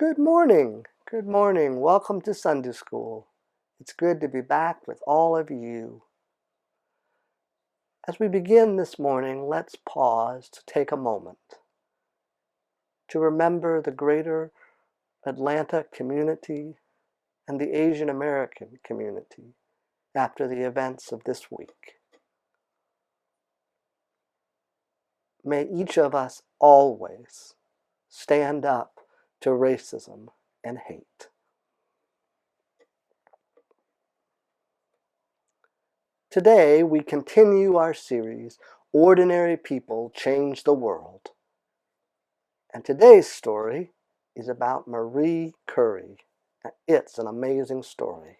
Good morning. Good morning. Welcome to Sunday School. It's good to be back with all of you. As we begin this morning, let's pause to take a moment to remember the greater Atlanta community and the Asian American community after the events of this week. May each of us always stand up to racism and hate. Today, we continue our series, Ordinary People Change the World. And today's story is about Marie Curie. It's an amazing story.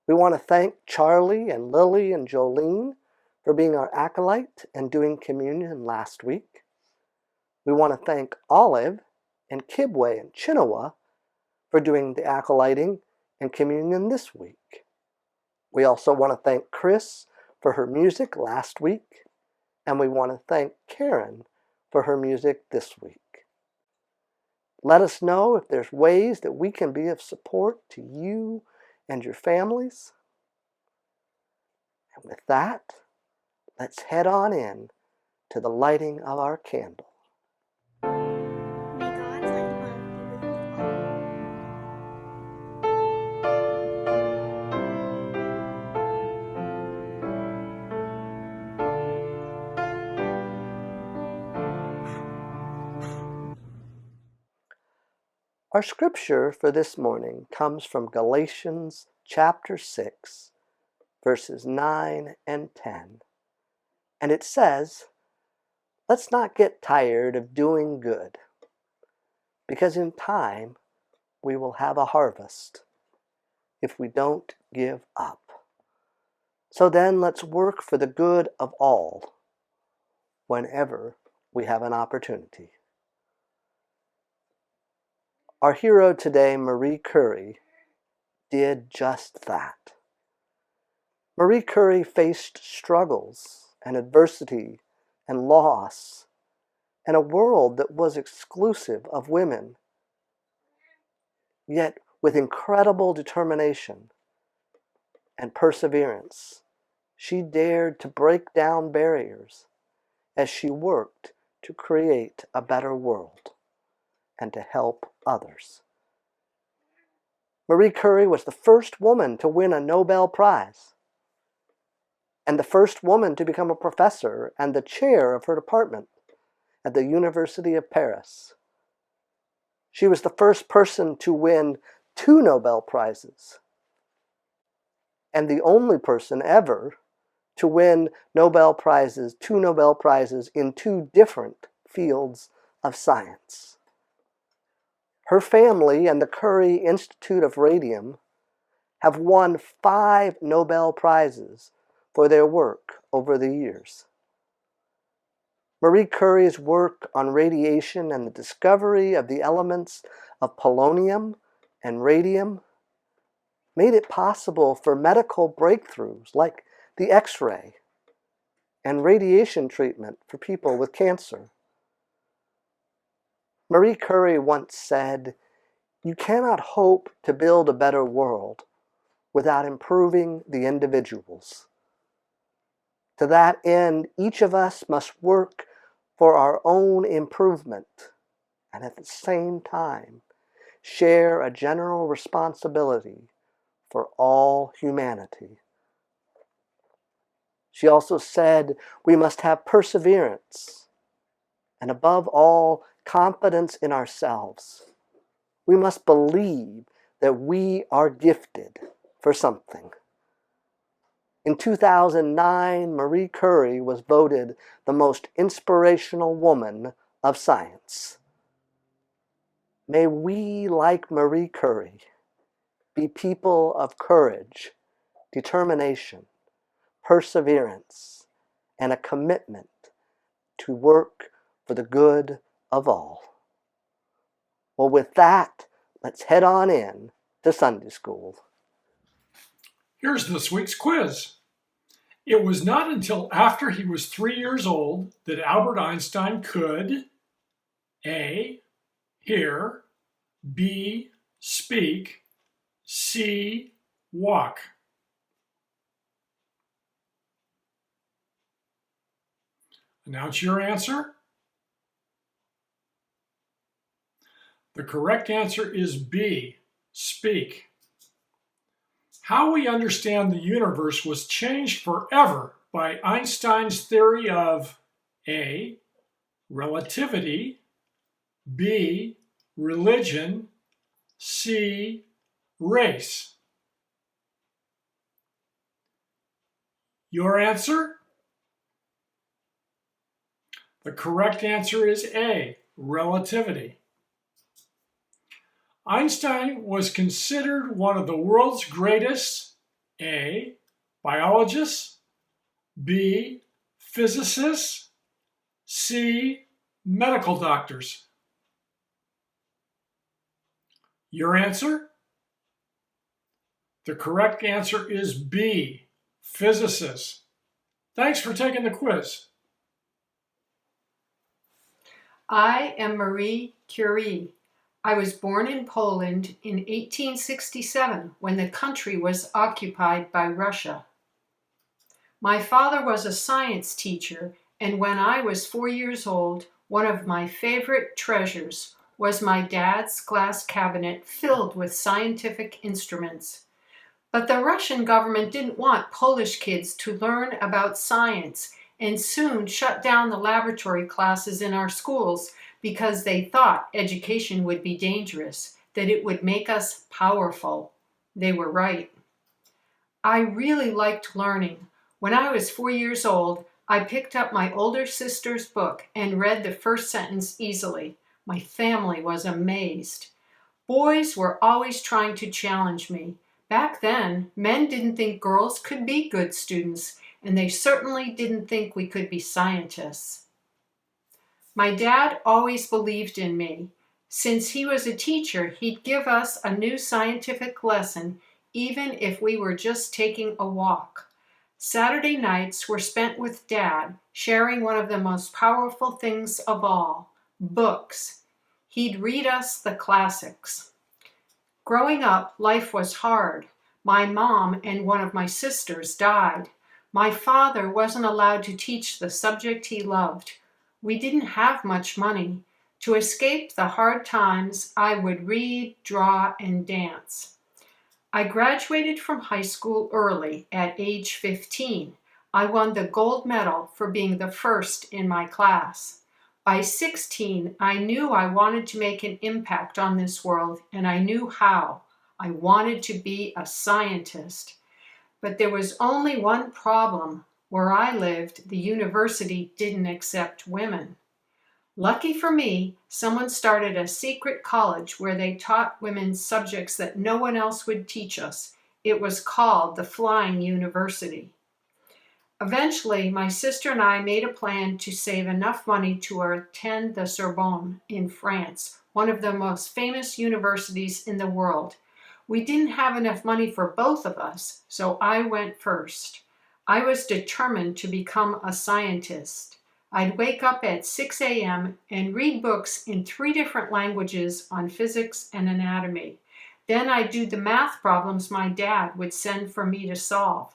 We want to thank Charlie and Lily and Jolene for being our acolyte and doing communion last week. We want to thank Olive and Kibwe and Chinawa for doing the acolyting and communion this week. We also want to thank Chris for her music last week, and we want to thank Karen for her music this week. Let us know if there's ways that we can be of support to you and your families. And with that, let's head on in to the lighting of our candle. May God's light love be with you Our scripture for this morning comes from Galatians chapter 6, verses 9 and 10. And it says, "Let's not get tired of doing good, because in time we will have a harvest if we don't give up. So then let's work for the good of all whenever we have an opportunity." Our hero today, Marie Curie, did just that. Marie Curie faced struggles and adversity and loss and a world that was exclusive of women. Yet with incredible determination and perseverance, she dared to break down barriers as she worked to create a better world and to help others. Marie Curie was the first woman to win a Nobel Prize and the first woman to become a professor and the chair of her department at the University of Paris. She was the first person to win 2 Nobel Prizes and the only person ever to win 2 Nobel Prizes in 2 different fields of science. Her family and the Curie Institute of Radium have won 5 Nobel Prizes for their work over the years. Marie Curie's work on radiation and the discovery of the elements of polonium and radium made it possible for medical breakthroughs like the X-ray and radiation treatment for people with cancer. Marie Curie once said, "You cannot hope to build a better world without improving the individuals. To that end, each of us must work for our own improvement and at the same time share a general responsibility for all humanity." She also said we must have perseverance and above all, confidence in ourselves. We must believe that we are gifted for something. In 2009, Marie Curie was voted the most inspirational woman of science. May we, like Marie Curie, be people of courage, determination, perseverance, and a commitment to work for the good of all. Well, with that, let's head on in to Sunday School. Here's this week's quiz. It was not until after he was 3 years old that Albert Einstein could A. Hear, B, speak, C, walk. Announce your answer. The correct answer is B, speak. How we understand the universe was changed forever by Einstein's theory of A, relativity, B, religion, C, race. Your answer? The correct answer is A, relativity. Einstein was considered one of the world's greatest A, biologists, B, physicists, C, medical doctors. Your answer? The correct answer is B, physicists. Thanks for taking the quiz. I am Marie Curie. I was born in Poland in 1867 when the country was occupied by Russia. My father was a science teacher, and when I was 4 years old, one of my favorite treasures was my dad's glass cabinet filled with scientific instruments. But the Russian government didn't want Polish kids to learn about science and soon shut down the laboratory classes in our schools because they thought education would be dangerous, that it would make us powerful. They were right. I really liked learning. When I was 4 years old, I picked up my older sister's book and read the first sentence easily. My family was amazed. Boys were always trying to challenge me. Back then, men didn't think girls could be good students, and they certainly didn't think we could be scientists. My dad always believed in me. Since he was a teacher, he'd give us a new scientific lesson, even if we were just taking a walk. Saturday nights were spent with Dad, sharing one of the most powerful things of all, books. He'd read us the classics. Growing up, life was hard. My mom and one of my sisters died. My father wasn't allowed to teach the subject he loved. We didn't have much money. To escape the hard times, I would read, draw, and dance. I graduated from high school early at age 15. I won the gold medal for being the first in my class. By 16, I knew I wanted to make an impact on this world, and I knew how. I wanted to be a scientist. But there was only one problem. Where I lived, the university didn't accept women. Lucky for me, someone started a secret college where they taught women subjects that no one else would teach us. It was called the Flying University. Eventually, my sister and I made a plan to save enough money to attend the Sorbonne in France, one of the most famous universities in the world. We didn't have enough money for both of us, so I went first. I was determined to become a scientist. I'd wake up at 6 a.m. and read books in 3 different languages on physics and anatomy. Then I'd do the math problems my dad would send for me to solve.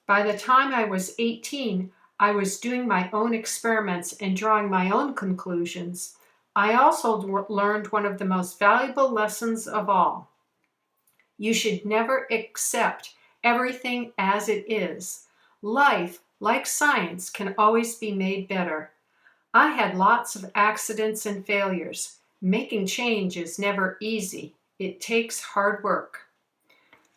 By the time I was 18, I was doing my own experiments and drawing my own conclusions. I also learned one of the most valuable lessons of all. You should never accept everything as it is. Life, like science, can always be made better. I had lots of accidents and failures. Making change is never easy. It takes hard work.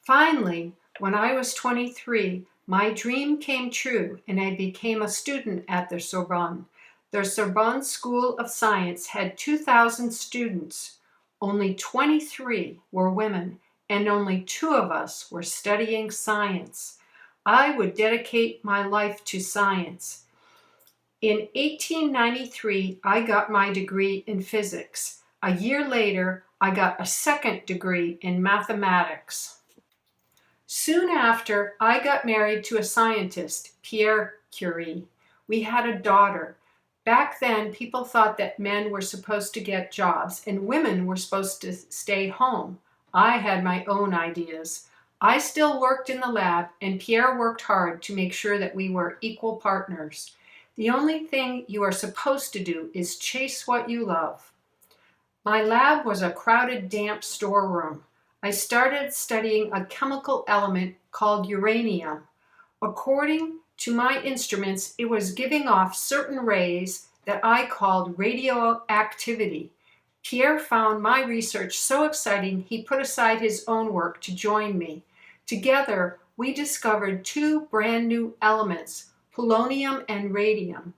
Finally, when I was 23, my dream came true and I became a student at the Sorbonne. The Sorbonne School of Science had 2,000 students. Only 23 were women, and only 2 of us were studying science. I would dedicate my life to science. In 1893, I got my degree in physics. A year later, I got a second degree in mathematics. Soon after, I got married to a scientist, Marie Curie. We had a daughter. Back then, people thought that men were supposed to get jobs and women were supposed to stay home. I had my own ideas. I still worked in the lab, and Pierre worked hard to make sure that we were equal partners. The only thing you are supposed to do is chase what you love. My lab was a crowded, damp storeroom. I started studying a chemical element called uranium. According to my instruments, it was giving off certain rays that I called radioactivity. Pierre found my research so exciting he put aside his own work to join me. Together, we discovered two brand new elements, polonium and radium.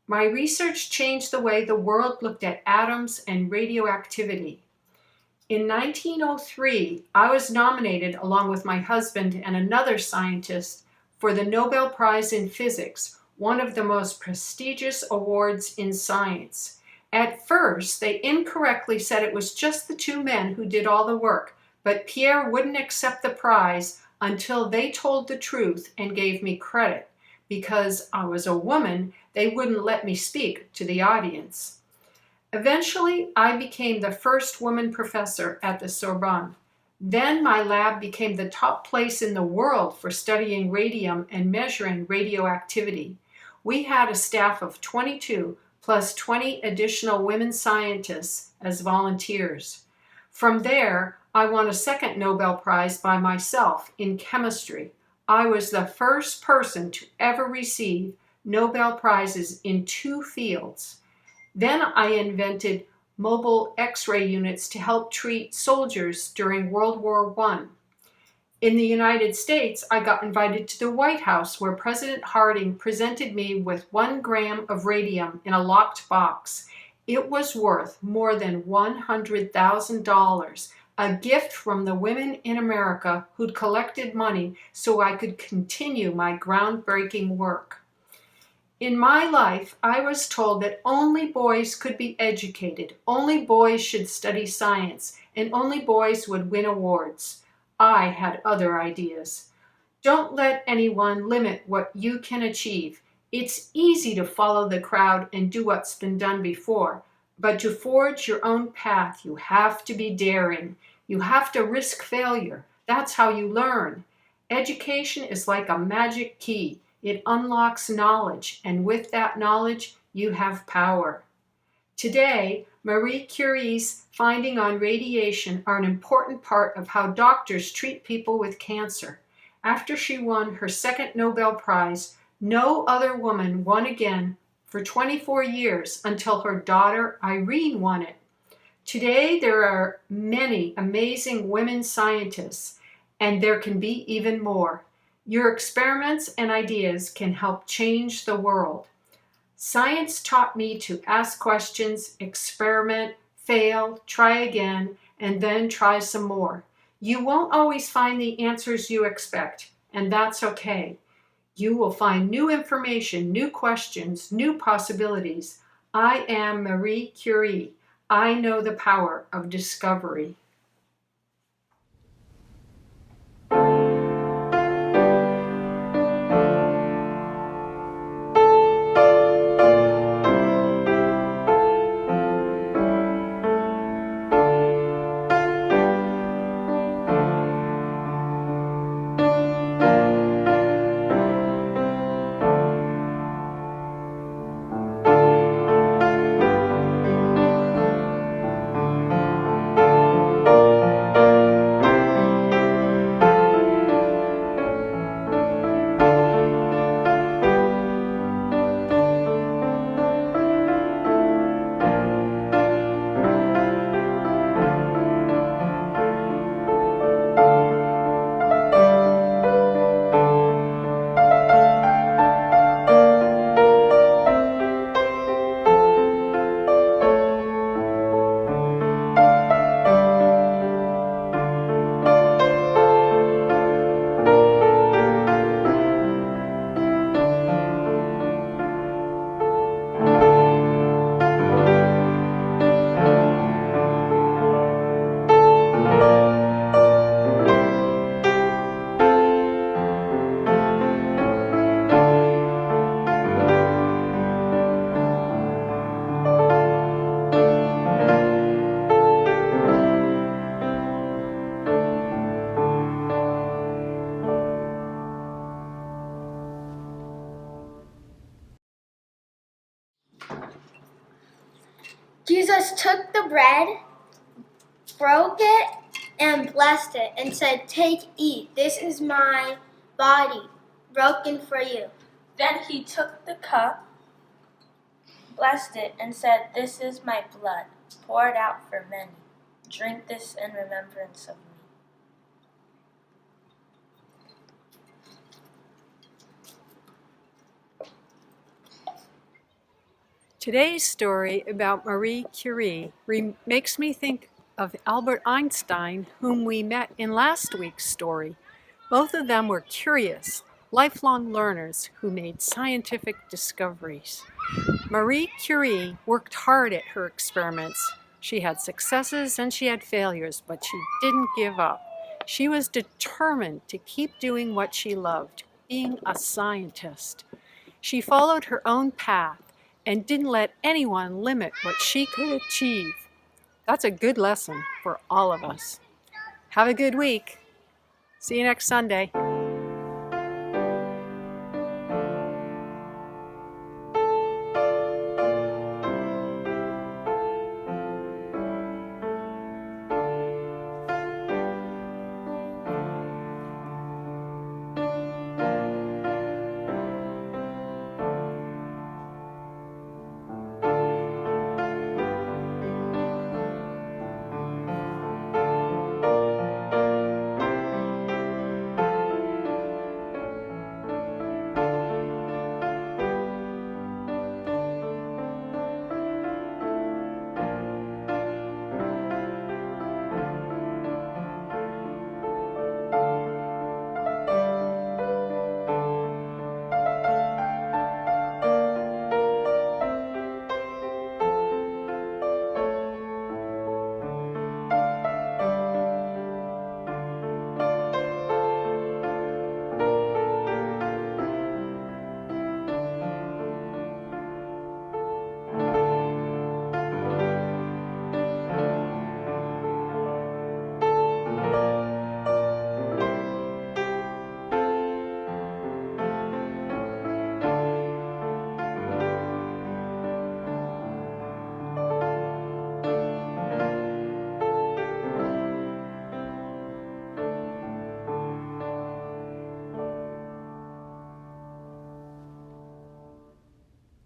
My research changed the way the world looked at atoms and radioactivity. In 1903, I was nominated along with my husband and another scientist for the Nobel Prize in Physics, one of the most prestigious awards in science. At first, they incorrectly said it was just the two men who did all the work, but Pierre wouldn't accept the prize until they told the truth and gave me credit. Because I was a woman, they wouldn't let me speak to the audience. Eventually, I became the first woman professor at the Sorbonne. Then my lab became the top place in the world for studying radium and measuring radioactivity. We had a staff of 22 plus 20 additional women scientists as volunteers. From there, I won a second Nobel Prize by myself in chemistry. I was the first person to ever receive Nobel Prizes in two fields. Then I invented mobile X-ray units to help treat soldiers during World War I. In the United States, I got invited to the White House where President Harding presented me with 1 gram of radium in a locked box. It was worth more than $100,000, a gift from the women in America who'd collected money so I could continue my groundbreaking work. In my life, I was told that only boys could be educated, only boys should study science, and only boys would win awards. I had other ideas. Don't let anyone limit what you can achieve. It's easy to follow the crowd and do what's been done before, but to forge your own path, you have to be daring. You have to risk failure. That's how you learn. Education is like a magic key. It unlocks knowledge, and with that knowledge, you have power. Today, Marie Curie's findings on radiation are an important part of how doctors treat people with cancer. After she won her second Nobel Prize, no other woman won again for 24 years until her daughter Irene won it. Today, there are many amazing women scientists, and there can be even more. Your experiments and ideas can help change the world. Science taught me to ask questions, experiment, fail, try again, and then try some more. You won't always find the answers you expect, and that's okay. You will find new information, new questions, new possibilities. I am Marie Curie. I know the power of discovery. Jesus took the bread, broke it, and blessed it, and said, "Take, eat. This is my body, broken for you." Then he took the cup, blessed it, and said, "This is my blood, poured out for many. Drink this in remembrance of me." Today's story about Marie Curie makes me think of Albert Einstein, whom we met in last week's story. Both of them were curious, lifelong learners who made scientific discoveries. Marie Curie worked hard at her experiments. She had successes and she had failures, but she didn't give up. She was determined to keep doing what she loved, being a scientist. She followed her own path and didn't let anyone limit what she could achieve. That's a good lesson for all of us. Have a good week. See you next Sunday.